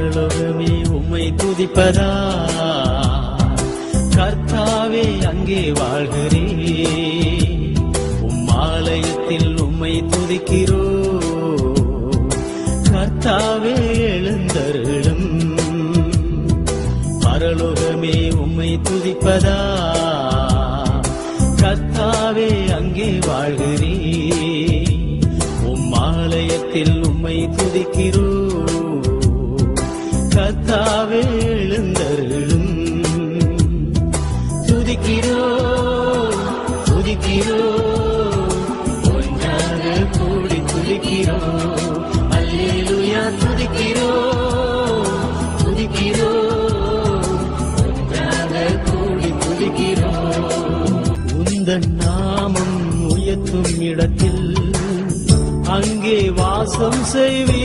பரலோகமே உம்மை துதிப்பதா கர்த்தாவே அங்கே வாழ்கிறே ஆலயத்தில் உம்மை துதிக்கிறோ கர்த்தாவே எழுந்தருளும் பரலோகமே உம்மை துதிப்பதா கர்த்தாவே அங்கே வாழ்கிறே ஆலயத்தில் உம்மை துதிக்கிறோ கர்த்தாவே எழுந்தருளும் துதிக்கிறோ துதிக்கிறோ அல்லேலூயா துதிக்கிறோம் ஒன்றாக கூடி துதிக்கிறோம் உந்தன் நாமம் உயர்த்தும் இடத்தில் அங்கே வாசம் செய்வி